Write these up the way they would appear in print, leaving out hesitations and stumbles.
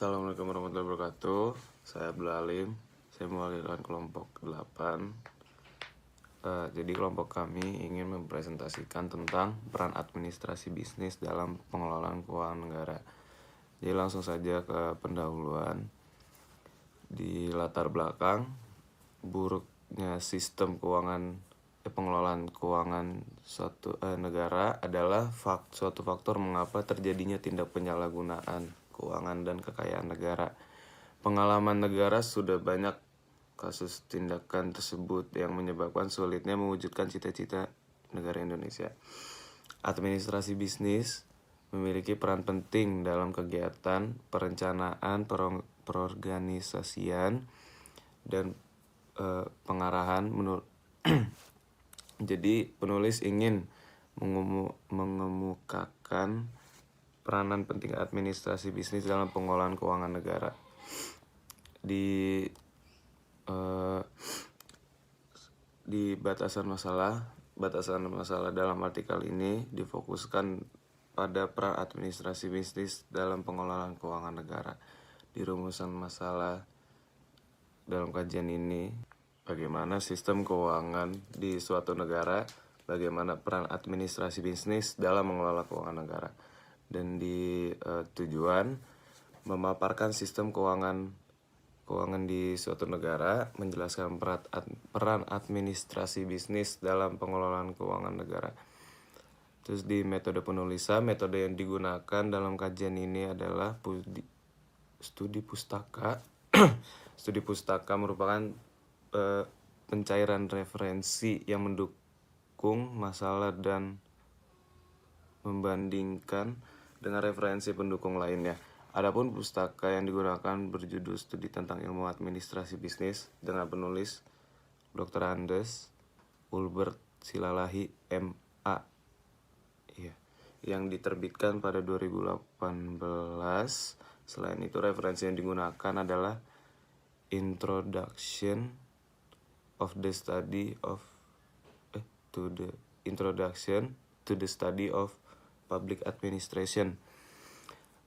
Assalamualaikum warahmatullahi wabarakatuh. Saya Abdul Alim. Saya mewakilkan kelompok 8. Jadi kelompok kami ingin mempresentasikan tentang peran administrasi bisnis dalam pengelolaan keuangan negara. Jadi langsung saja ke pendahuluan. Di latar belakang buruknya sistem keuangan pengelolaan keuangan suatu negara adalah suatu faktor mengapa terjadinya tindak penyalahgunaan keuangan dan kekayaan negara. Pengalaman negara sudah banyak kasus tindakan tersebut yang menyebabkan sulitnya mewujudkan cita-cita negara Indonesia. Administrasi bisnis memiliki peran penting dalam kegiatan perencanaan, perorganisasian, dan pengarahan. Jadi penulis ingin mengemukakan peranan penting administrasi bisnis dalam pengelolaan keuangan negara. Di batasan masalah dalam artikel ini difokuskan pada peran administrasi bisnis dalam pengelolaan keuangan negara. Di rumusan masalah dalam kajian ini, bagaimana sistem keuangan di suatu negara, bagaimana peran administrasi bisnis dalam mengelola keuangan negara. Dan di tujuan memaparkan sistem keuangan di suatu negara, menjelaskan peran administrasi bisnis dalam pengelolaan keuangan negara. Terus di metode penulisan, metode yang digunakan dalam kajian ini adalah studi pustaka. Studi pustaka merupakan pencairan referensi yang mendukung masalah dan membandingkan dengan referensi pendukung lainnya. Adapun pustaka yang digunakan berjudul Studi tentang Ilmu Administrasi Bisnis dengan penulis Dr. Andes Ulbert Silalahi MA, yang diterbitkan pada 2018. Selain itu, referensi yang digunakan adalah Introduction to the Study of Public Administration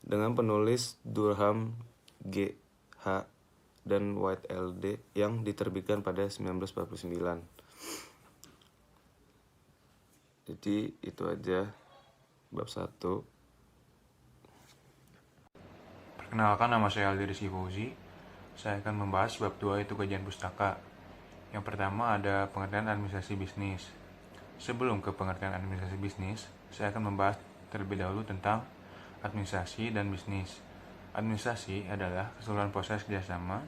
dengan penulis Durham G.H. dan White L.D. yang diterbitkan pada 1949. Jadi itu aja bab 1. Perkenalkan, nama saya Aldi Rizky Fauzi. Saya akan membahas bab 2, yaitu kajian pustaka. Yang pertama ada pengertian administrasi bisnis. Sebelum ke pengertian administrasi bisnis, saya akan membahas terlebih dahulu tentang administrasi dan bisnis. Administrasi adalah keseluruhan proses kerjasama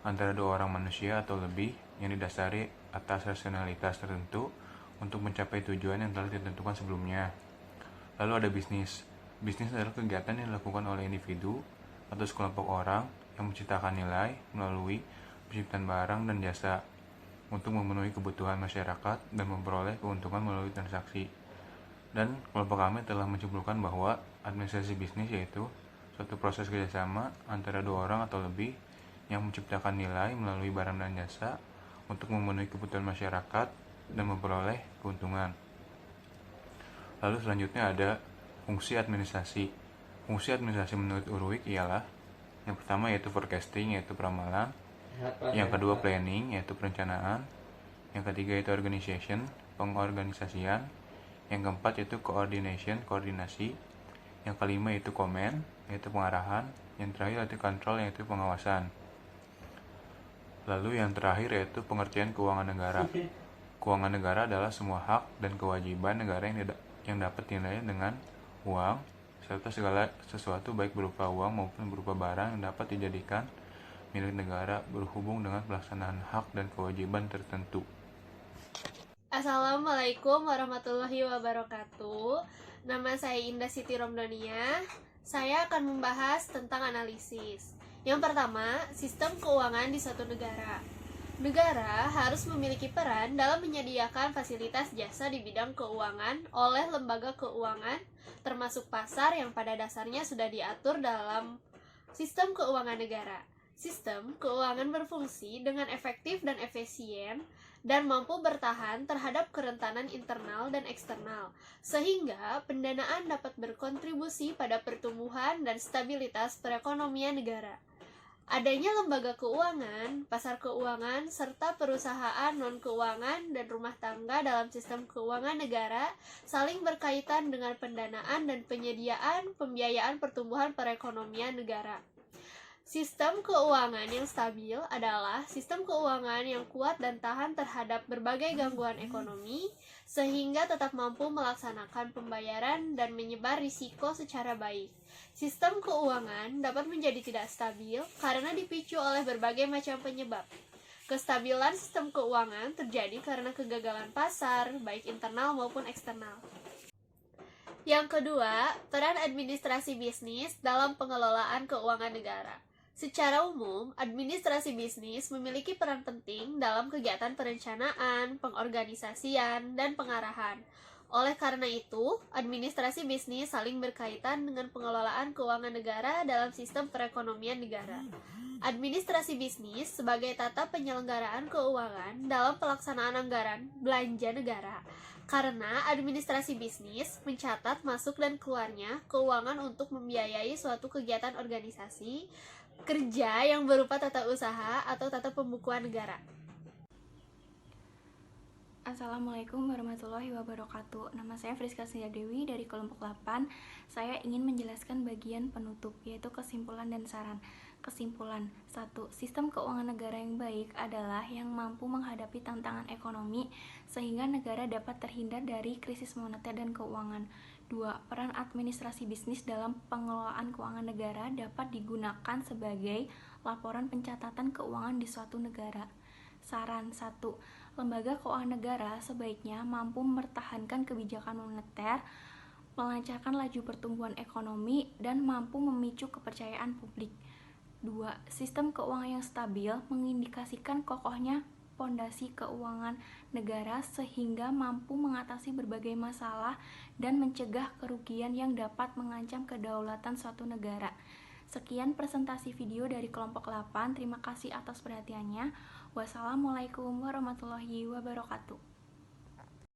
antara dua orang manusia atau lebih yang didasari atas rasionalitas tertentu untuk mencapai tujuan yang telah ditentukan sebelumnya. Lalu ada bisnis. Bisnis adalah kegiatan yang dilakukan oleh individu atau sekelompok orang yang menciptakan nilai melalui penciptaan barang dan jasa untuk memenuhi kebutuhan masyarakat dan memperoleh keuntungan melalui transaksi. Dan kelompok kami telah menyimpulkan bahwa administrasi bisnis yaitu suatu proses kerjasama antara dua orang atau lebih yang menciptakan nilai melalui barang dan jasa untuk memenuhi kebutuhan masyarakat dan memperoleh keuntungan. Lalu selanjutnya ada fungsi administrasi. Fungsi administrasi menurut Urwig ialah yang pertama yaitu forecasting, yaitu peramalan. Yang kedua planning, yaitu perencanaan. Yang ketiga yaitu organization, pengorganisasian. Yang keempat yaitu coordination, koordinasi. Yang kelima yaitu command, yaitu pengarahan. Yang terakhir yaitu control, yaitu pengawasan. Lalu yang terakhir yaitu pengertian keuangan negara. Keuangan negara adalah semua hak dan kewajiban negara yang dapat dinilai dengan uang, serta segala sesuatu baik berupa uang maupun berupa barang yang dapat dijadikan milik negara berhubung dengan pelaksanaan hak dan kewajiban tertentu. Assalamualaikum warahmatullahi wabarakatuh. Nama saya Indah Siti Romdania. Saya akan membahas tentang analisis. Yang pertama, sistem keuangan di suatu negara. Negara harus memiliki peran dalam menyediakan fasilitas jasa di bidang keuangan oleh lembaga keuangan, termasuk pasar yang pada dasarnya sudah diatur dalam sistem keuangan negara. Sistem keuangan berfungsi dengan efektif dan efisien dan mampu bertahan terhadap kerentanan internal dan eksternal, sehingga pendanaan dapat berkontribusi pada pertumbuhan dan stabilitas perekonomian negara. Adanya lembaga keuangan, pasar keuangan, serta perusahaan non-keuangan dan rumah tangga dalam sistem keuangan negara saling berkaitan dengan pendanaan dan penyediaan pembiayaan pertumbuhan perekonomian negara. Sistem keuangan yang stabil adalah sistem keuangan yang kuat dan tahan terhadap berbagai gangguan ekonomi, sehingga tetap mampu melaksanakan pembayaran dan menyebar risiko secara baik. Sistem keuangan dapat menjadi tidak stabil karena dipicu oleh berbagai macam penyebab. Kestabilan sistem keuangan terjadi karena kegagalan pasar, baik internal maupun eksternal. Yang kedua, peran administrasi bisnis dalam pengelolaan keuangan negara. Secara umum, administrasi bisnis memiliki peran penting dalam kegiatan perencanaan, pengorganisasian, dan pengarahan. Oleh karena itu, administrasi bisnis saling berkaitan dengan pengelolaan keuangan negara dalam sistem perekonomian negara. Administrasi bisnis sebagai tata penyelenggaraan keuangan dalam pelaksanaan anggaran belanja negara. Karena administrasi bisnis mencatat masuk dan keluarnya keuangan untuk membiayai suatu kegiatan organisasi, kerja yang berupa tata usaha atau tata pembukuan negara. Assalamualaikum warahmatullahi wabarakatuh. Nama saya Friska Sinda Dewi dari kelompok 8. Saya ingin menjelaskan bagian penutup, yaitu kesimpulan dan saran. Kesimpulan 1. Sistem keuangan negara yang baik adalah yang mampu menghadapi tantangan ekonomi sehingga negara dapat terhindar dari krisis moneter dan keuangan. 2. Peran administrasi bisnis dalam pengelolaan keuangan negara dapat digunakan sebagai laporan pencatatan keuangan di suatu negara. Saran 1. Lembaga keuangan negara sebaiknya mampu mempertahankan kebijakan moneter, melancarkan laju pertumbuhan ekonomi, dan mampu memicu kepercayaan publik. 2. Sistem keuangan yang stabil mengindikasikan kokohnya pondasi keuangan negara sehingga mampu mengatasi berbagai masalah dan mencegah kerugian yang dapat mengancam kedaulatan suatu negara. Sekian presentasi video dari kelompok 8. Terima kasih atas perhatiannya. Wassalamualaikum warahmatullahi wabarakatuh.